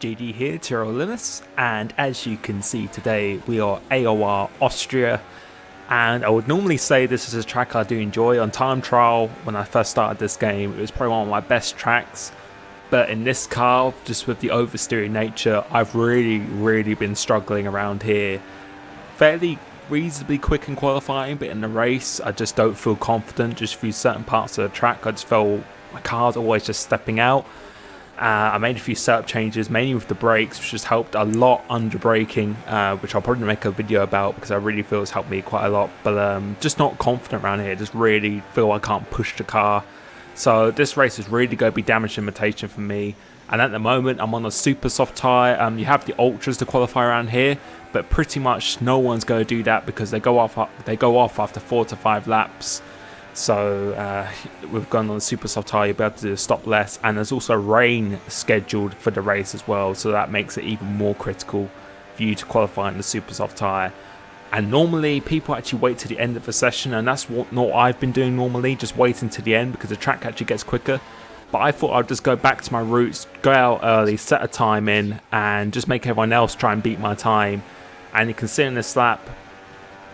JD here, Tyrolinus, and as you can see today, we are Aor, Austria, and I would normally say this is a track I do enjoy. On time trial, when I first started this game, it was probably one of my best tracks, but in this car, just with the oversteering nature, I've really been struggling around here. Fairly reasonably quick in qualifying, but in the race, I just don't feel confident. Just through certain parts of the track, I just felt my car's always just stepping out. I made a few setup changes, mainly with the brakes, which has helped a lot under braking, which I'll probably make a video about because I really feel it's helped me quite a lot. But just not confident around here, just really feel I can't push the car. So this race is really going to be damage limitation for me. And at the moment, I'm on a super soft tyre. You have the ultras to qualify around here, but pretty much no one's going to do that because they go off after 4 to 5 laps. So we've gone on a super soft tyre, you'll be able to do a stop less, and there's also rain scheduled for the race as well, so that makes it even more critical for you to qualify in the super soft tyre. And normally people actually wait to the end of the session, and that's not I've been doing normally, just waiting to the end because the track actually gets quicker. But I thought I'd just go back to my roots, go out early, set a time in, and just make everyone else try and beat my time. And you can see in this lap,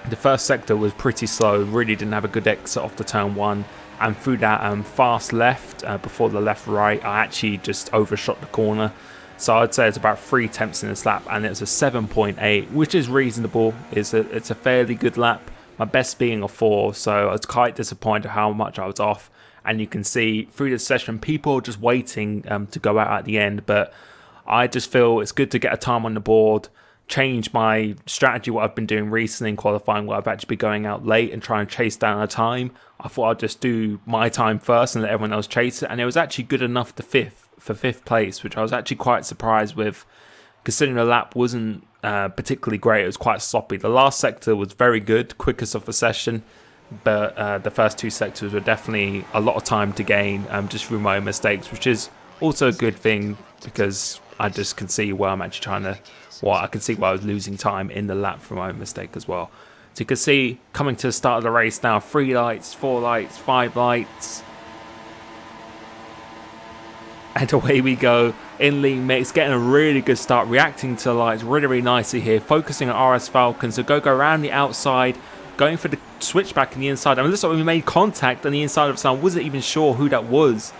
the first sector was pretty slow, really didn't have a good exit off the turn 1, and through that fast left, before the left right, I actually just overshot the corner. So I'd say it's about 3 attempts in this lap, and it's a 7.8, which is reasonable. It's a fairly good lap, my best being a 4, so I was quite disappointed how much I was off. And you can see through the session, people are just waiting to go out at the end, but I just feel it's good to get a time on the board, change my strategy, what I've been doing recently in qualifying, where I've actually been going out late and trying to chase down a time. I thought I'd just do my time first and let everyone else chase it, and it was actually good enough for fifth place, which I was actually quite surprised with, considering the lap wasn't particularly great. It was quite sloppy. The last sector was very good, quickest of the session, but the first 2 sectors were definitely a lot of time to gain just through my own mistakes, which is also a good thing because I just can see where I'm actually I can see why I was losing time in the lap from my own mistake as well. So you can see, coming to the start of the race now, 3 lights, 4 lights, 5 lights. And away we go. In lead mix, getting a really good start, reacting to the lights really nicely here, focusing on RS Falcon. So go around the outside, going for the switchback in the inside. I mean, looks like we made contact on the inside of someone. I wasn't even sure who that was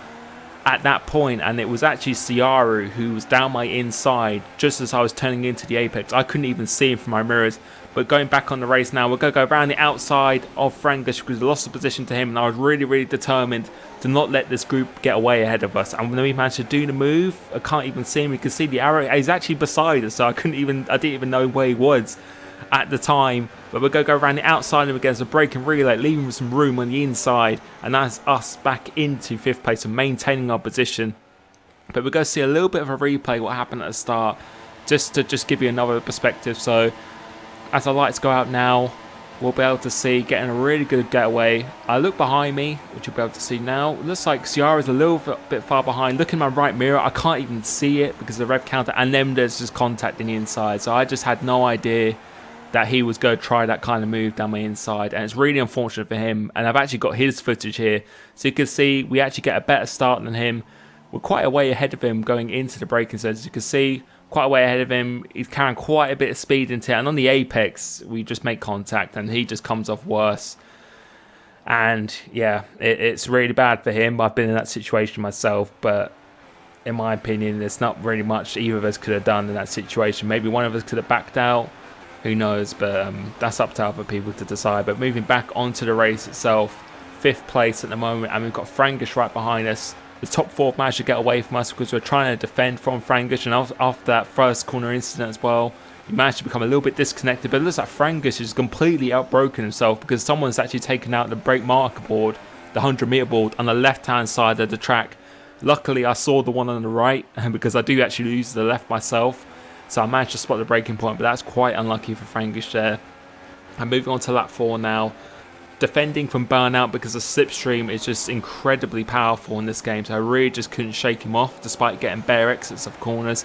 at that point, and it was actually Ciaru who was down my inside just as I was turning into the apex. I couldn't even see him from my mirrors. But going back on the race now, we're going to go around the outside of Frangish because we lost the position to him, and I was really determined to not let this group get away ahead of us. And when we managed to do the move, I can't even see him. You can see the arrow. He's actually beside us, so I didn't even know where he was at the time. But we're going to go around the outside of him against a breaking relay, leaving some room on the inside, and that's us back into 5th place and maintaining our position. But we're going to see a little bit of a replay what happened at the start, just to give you another perspective. So as the lights go out now, we'll be able to see getting a really good getaway. I look behind me, which you'll be able to see now. It looks like Ciara's a little bit far behind. Look in my right mirror, I can't even see it because of the rev counter, and then there's just contact in the inside. So I just had no idea that he was going to try that kind of move down my inside, and it's really unfortunate for him. And I've actually got his footage here, so you can see we actually get a better start than him. We're quite a way ahead of him going into the braking zone. As you can see, quite a way ahead of him. He's carrying quite a bit of speed into it, and on the apex we just make contact and he just comes off worse. And yeah, it's really bad for him. I've been in that situation myself, but in my opinion, there's not really much either of us could have done in that situation. Maybe one of us could have backed out, who knows, but that's up to other people to decide. But moving back onto the race itself, 5th place at the moment, and we've got Frangish right behind us. The top 4 managed to get away from us because we're trying to defend from Frangish, and after that first corner incident as well, he managed to become a little bit disconnected. But it looks like Frangish has completely outbroken himself because someone's actually taken out the brake marker board, the 100-meter board, on the left-hand side of the track. Luckily, I saw the one on the right because I do actually use the left myself. So I managed to spot the breaking point, but that's quite unlucky for Frangish there. And moving on to lap 4 now. Defending from burnout because the slipstream is just incredibly powerful in this game. So I really just couldn't shake him off despite getting bare exits of corners.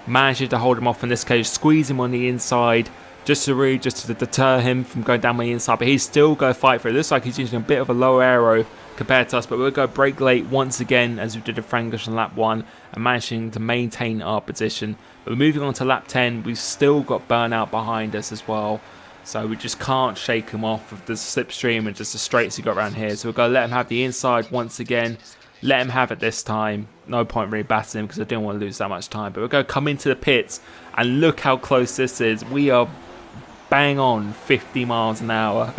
Managed to hold him off in this case, squeeze him on the inside just to deter him from going down my inside. But he's still going to fight for it. It looks like he's using a bit of a low aero compared to us, but we'll go brake late once again as we did a Frankish on lap 1 and managing to maintain our position. But we're moving on to lap 10. We've still got burnout behind us as well, so we just can't shake him off of the slipstream and just the straights he got around here. So we're going to let him have the inside once again. Let him have it this time. No point really battling him because I didn't want to lose that much time. But we're going to come into the pits and look how close this is. We are bang on 50 miles an hour.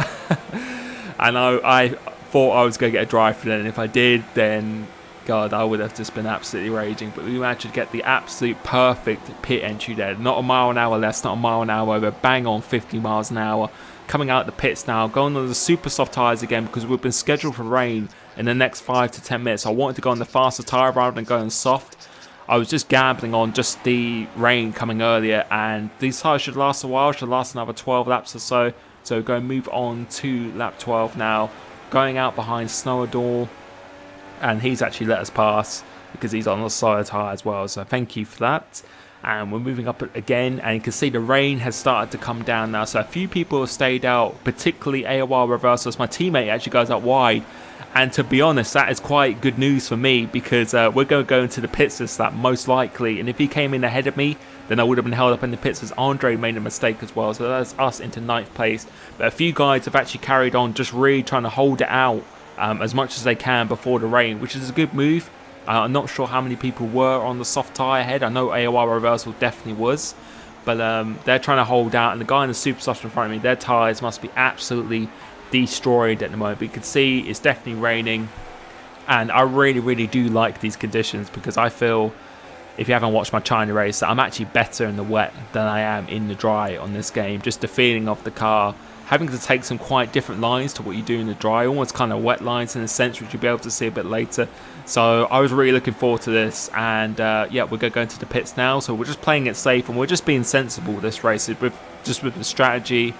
And I thought I was going to get a drive for it, and if I did, then God, I would have just been absolutely raging. But we managed to get the absolute perfect pit entry there. Not a mile an hour less, not a mile an hour over, bang on 50 miles an hour. Coming out the pits now, going on the super soft tyres again because we've been scheduled for rain in the next 5 to 10 minutes. I wanted to go on the faster tyre rather than going soft. I was just gambling on just the rain coming earlier, and these tyres should last a while, should last another 12 laps or so. So we're going to move on to lap 12 now, going out behind Aor, and he's actually let us pass because he's on the slower tyre as well, so thank you for that. And we're moving up again, and you can see the rain has started to come down now, so a few people have stayed out, particularly Aor reversals. My teammate actually goes out wide, and to be honest, that is quite good news for me because we're going to go into the pits this lap most likely, and if he came in ahead of me, then I would have been held up in the pits as Andre made a mistake as well. So that's us into 9th place. But a few guys have actually carried on, just really trying to hold it out as much as they can before the rain, which is a good move. I'm not sure how many people were on the soft tyre head. I know Aor reversal definitely was. But they're trying to hold out. And the guy in the super soft in front of me, their tyres must be absolutely destroyed at the moment. But you can see it's definitely raining. And I really, really do like these conditions because I feel, if you haven't watched my China race, I'm actually better in the wet than I am in the dry on this game. Just the feeling of the car, having to take some quite different lines to what you do in the dry, almost kind of wet lines in a sense, which you'll be able to see a bit later. So I was really looking forward to this, and yeah, we're going to go into the pits now. So we're just playing it safe, and we're just being sensible this race, with the strategy.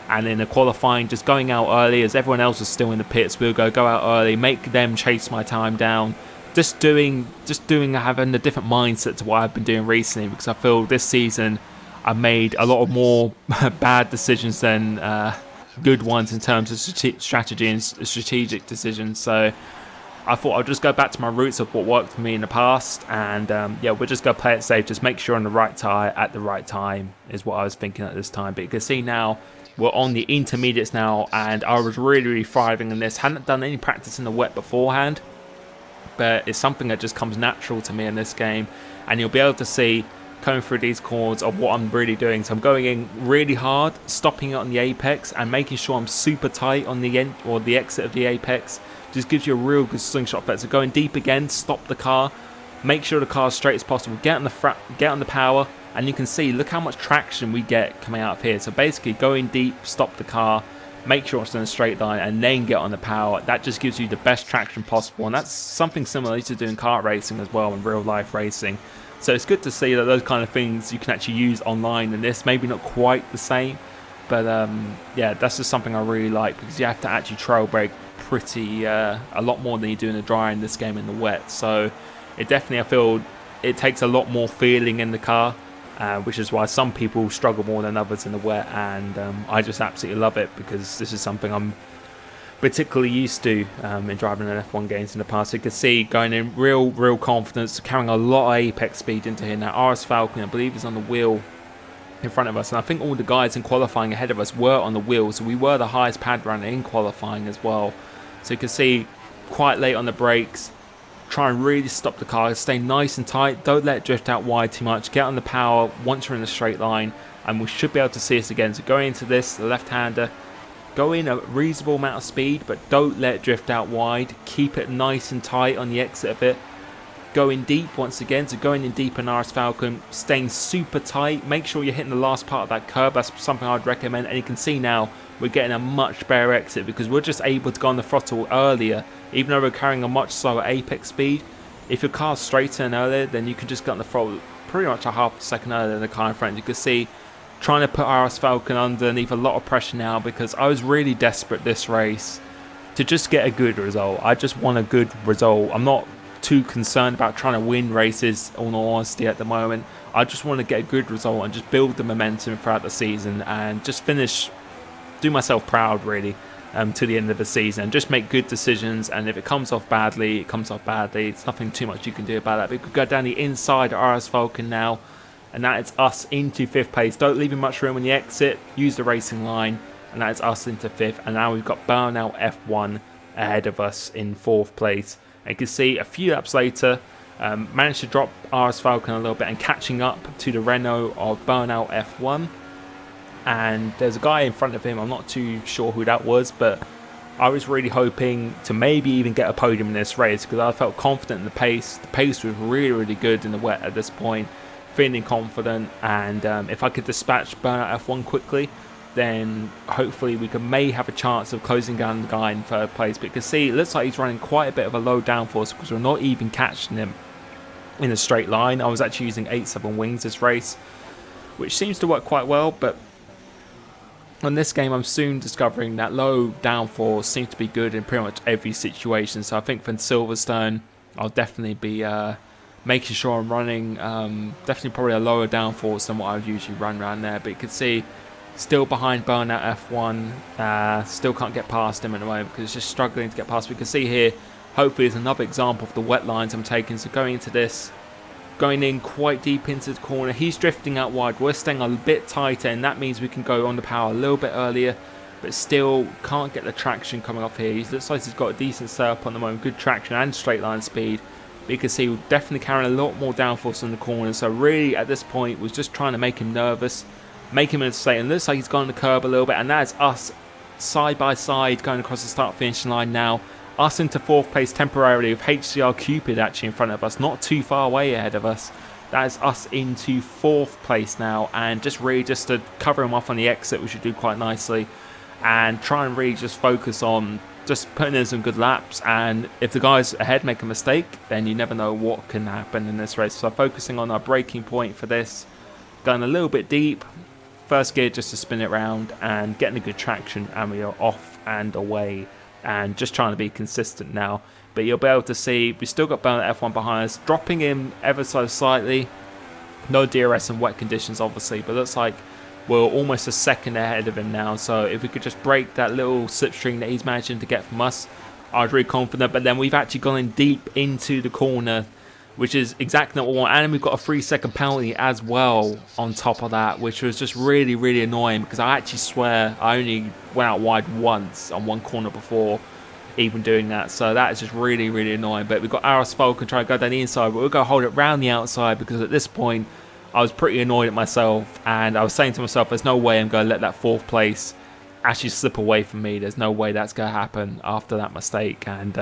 And in the qualifying, just going out early as everyone else is still in the pits. We'll go out early, make them chase my time down. Just having a different mindset to what I've been doing recently, because I feel this season I've made a lot of more bad decisions than good ones in terms of strategy and strategic decisions. So I thought I'll just go back to my roots of what worked for me in the past, and yeah, we're just going to play it safe, just make sure on the right tyre at the right time is what I was thinking at this time. But you can see now we're on the intermediates now, and I was really thriving in this. Hadn't done any practice in the wet beforehand, but it's something that just comes natural to me in this game, and you'll be able to see coming through these chords of what I'm really doing. So I'm going in really hard, stopping it on the apex and making sure I'm super tight on the end or the exit of the apex. Just gives you a real good slingshot effect. So going deep again, stop the car, make sure the car is straight as possible, get on the power, and you can see, look how much traction we get coming out of here. So basically going deep, stop the car, make sure it's in a straight line, and then get on the power. That just gives you the best traction possible, and that's something similar to doing kart racing as well in real life racing. So it's good to see that those kind of things you can actually use online in this. Maybe not quite the same, but yeah, that's just something I really like, because you have to actually trail brake pretty a lot more than you do in the dry in this game in the wet. So it definitely, I feel it takes a lot more feeling in the car, which is why some people struggle more than others in the wet, and I just absolutely love it because this is something I'm particularly used to in driving in F1 games in the past. So you can see going in real confidence, carrying a lot of apex speed into here. Now RS Falcon, I believe, is on the wheel in front of us, and I think all the guys in qualifying ahead of us were on the wheel, so we were the highest pad runner in qualifying as well. So you can see quite late on the brakes, try and really stop the car, stay nice and tight, don't let it drift out wide too much, get on the power once you're in a straight line, and we should be able to see us again. So going into this, the left-hander, go in a reasonable amount of speed, but don't let it drift out wide, keep it nice and tight on the exit of it. Going deep once again, so going in deep in RS Falcon, staying super tight, make sure you're hitting the last part of that curb. That's something I'd recommend, and you can see now we're getting a much better exit because we're just able to go on the throttle earlier, even though we're carrying a much slower apex speed. If your car's straighter and earlier, then you can just get on the throttle pretty much a half a second earlier than the car in front. You can see trying to put RS Falcon underneath a lot of pressure now, because I was really desperate this race to just get a good result. I just want a good result. I'm not too concerned about trying to win races, in all honesty, at the moment. I just want to get a good result and just build the momentum throughout the season and just finish, do myself proud really. to the end of the season, and just make good decisions. And if it comes off badly, it comes off badly. It's nothing too much you can do about that. But we could go down the inside of RS Falcon now, and that is us into 5th place. Don't leave him much room when you exit. Use the racing line, and that is us into 5th. And now we've got Burnout F1 ahead of us in 4th place. And you can see a few laps later, managed to drop RS Falcon a little bit and catching up to the Renault of Burnout F1. And there's a guy in front of him, I'm not too sure who that was, but I was really hoping to maybe even get a podium in this race because I felt confident in the pace. The pace was really, really good in the wet at this point, feeling confident, and if I could dispatch Burnout F1 quickly, then hopefully we may have a chance of closing down the guy in 3rd place. But you can see it looks like he's running quite a bit of a low downforce because we're not even catching him in a straight line. I was actually using 8-7 wings this race, which seems to work quite well, but on this game I'm soon discovering that low downforce seems to be good in pretty much every situation. So I think for Silverstone I'll definitely be making sure I'm running definitely probably a lower downforce than what I would usually run around there. But you can see still behind Burnout F1, still can't get past him at the moment because it's just struggling to get past. We can see here hopefully there's another example of the wet lines I'm taking. So going into this, going in quite deep into the corner, he's drifting out wide, we're staying a bit tighter, and that means we can go on the power a little bit earlier, but still can't get the traction coming off here. He looks like he's got a decent setup on the moment, good traction and straight line speed, but you can see we're definitely carrying a lot more downforce in the corner. So really at this point was just trying to make him nervous, make him in a state, and looks like he's gone the curb a little bit, and that is us side by side going across the start finishing line now. Us into 4th place temporarily with HCR Cupid actually in front of us, not too far away ahead of us. That is us into 4th place now, and just to cover him off on the exit, we should do quite nicely, and try and really just focus on just putting in some good laps. And if the guys ahead make a mistake, then you never know what can happen in this race. So focusing on our braking point for this, going a little bit deep, 1st gear just to spin it round and getting a good traction, and we are off and away. And just trying to be consistent now. But you'll be able to see we still got Burnout F1 behind us, dropping him ever so slightly. No DRS and wet conditions obviously, but looks like we're almost a second ahead of him now. So if we could just break that little slipstream that he's managing to get from us, I was really confident. But then we've actually gone in deep into the corner, which is exactly what we want. And we've got a 3-second penalty as well on top of that, which was just really, really annoying because I actually swear I only went out wide once on one corner before even doing that. So that is just really, really annoying. But we've got RS Falcon trying to go down the inside, but we'll go hold it round the outside because at this point I was pretty annoyed at myself, and I was saying to myself, there's no way I'm going to let that 4th place actually slip away from me. There's no way that's going to happen after that mistake. And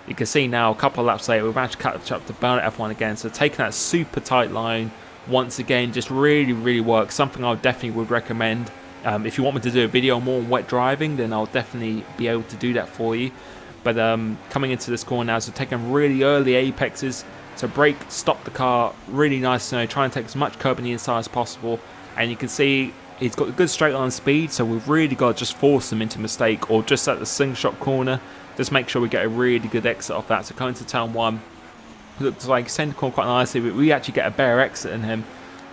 you can see now a couple of laps later we've managed to catch up to Burnout F1 again. So taking that super tight line once again just really, really works. Something I definitely would recommend. If you want me to do a video more on wet driving, then I'll definitely be able to do that for you. But coming into this corner now, so taking really early apexes, so brake, stop the car, really nice, try and take as much curb on the inside as possible. And you can see he's got a good straight line speed, so we've really got to just force him into mistake, or just at the slingshot corner, just make sure we get a really good exit off that. So coming to turn 1, looks like centre corner quite nicely, but we actually get a better exit in him.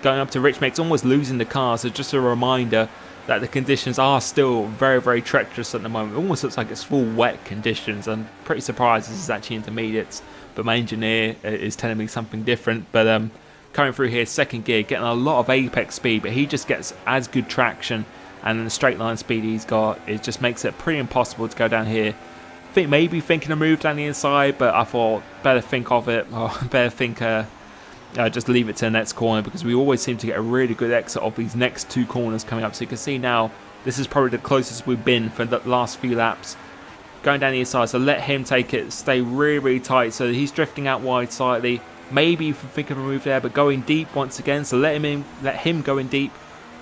Going up to Rich makes almost losing the car, so just a reminder that the conditions are still very, very treacherous at the moment. It almost looks like it's full wet conditions. I'm pretty surprised this is actually intermediates, but my engineer is telling me something different. But coming through here, 2nd gear, getting a lot of apex speed, but he just gets as good traction, and then the straight line speed he's got, it just makes it pretty impossible to go down here. I think maybe thinking a move down the inside, but I thought better think of it, or better think just leave it to the next corner, because we always seem to get a really good exit of these next 2 corners coming up. So you can see now this is probably the closest we've been for the last few laps. Going down the inside, so let him take it, stay really, really tight. So he's drifting out wide slightly. Maybe you can think of a move there, but going deep once again. So let him go in deep.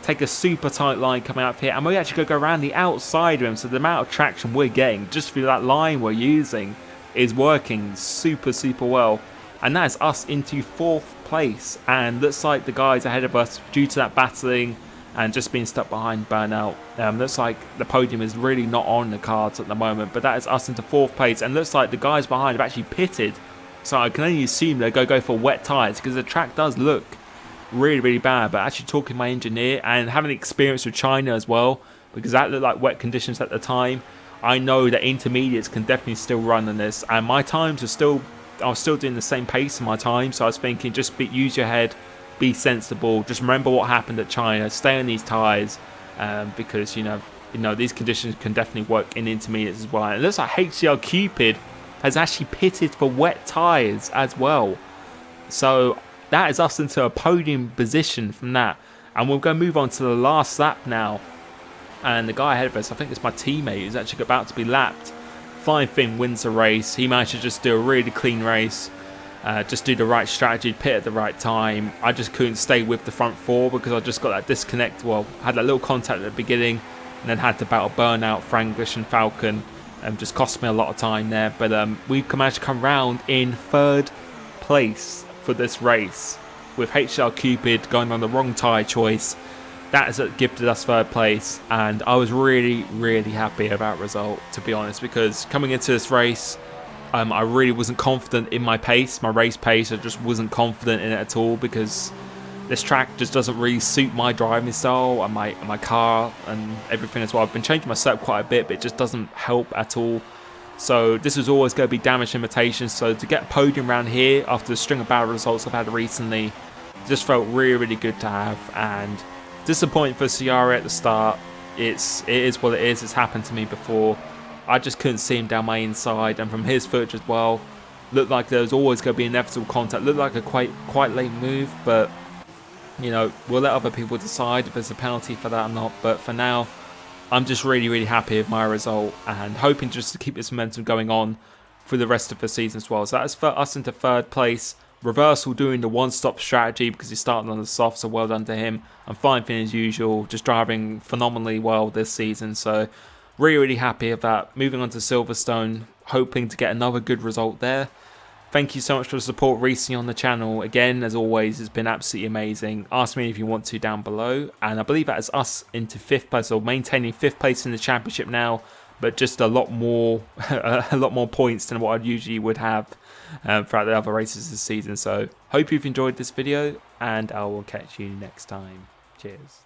Take a super tight line coming out here, and we actually go around the outside of him. So the amount of traction we're getting just through that line we're using is working super, super well. And that is us into 4th place, and looks like the guys ahead of us, due to that battling and just being stuck behind Burnout, looks like the podium is really not on the cards at the moment. But that is us into 4th place, and looks like the guys behind have actually pitted, so I can only assume they go for wet tyres, because the track does look really, really bad. But actually talking to my engineer and having experience with China as well, because that looked like wet conditions at the time, I know that intermediates can definitely still run on this, and my times are still, I was still doing the same pace in my time. So I was thinking, just use your head, be sensible, just remember what happened at China, stay on these tyres, because you know these conditions can definitely work in intermediates as well. And it looks like HCR Cupid has actually pitted for wet tyres as well. So that is us into a podium position from that. And we're going to move on to the last lap now. And the guy ahead of us, I think it's my teammate, who's actually about to be lapped. Fine Finn wins the race. He managed to just do a really clean race. Just do the right strategy, pit at the right time. I just couldn't stay with the front four because I just got that disconnect. Well, had that little contact at the beginning and then had to battle Burnout, Franglish and Falcon. Just cost me a lot of time there. But we managed to come round in 3rd place for this race with HL Cupid going on the wrong tyre choice. That has gifted us 3rd place, and I was really, really happy about the result, to be honest, because coming into this race, I really wasn't confident in my pace, my race pace. I just wasn't confident in it at all because this track just doesn't really suit my driving style and my car and everything as well. I've been changing my setup quite a bit, but it just doesn't help at all. So this was always going to be damage limitation. So to get a podium around here after the string of bad results I've had recently, just felt really, really good to have. And disappointing for Ciara at the start. It is what it is. It's happened to me before. I just couldn't see him down my inside, and from his footage as well, looked like there was always going to be inevitable contact. Looked like a quite late move, but you know, we'll let other people decide if there's a penalty for that or not. But for now, I'm just really, really happy with my result and hoping just to keep this momentum going on for the rest of the season as well. So that's for us into 3rd place. Reversal doing the one-stop strategy because he's starting on the soft, so well done to him. And Fine Finn as usual, just driving phenomenally well this season. So really, really happy of that. Moving on to Silverstone, hoping to get another good result there. Thank you so much for the support recently on the channel. Again, as always, it's been absolutely amazing. Ask me if you want to down below. And I believe that is us into 5th place, or maintaining 5th place in the championship now, but just a lot more points than what I usually would have throughout the other races this season. So hope you've enjoyed this video, and I will catch you next time. Cheers.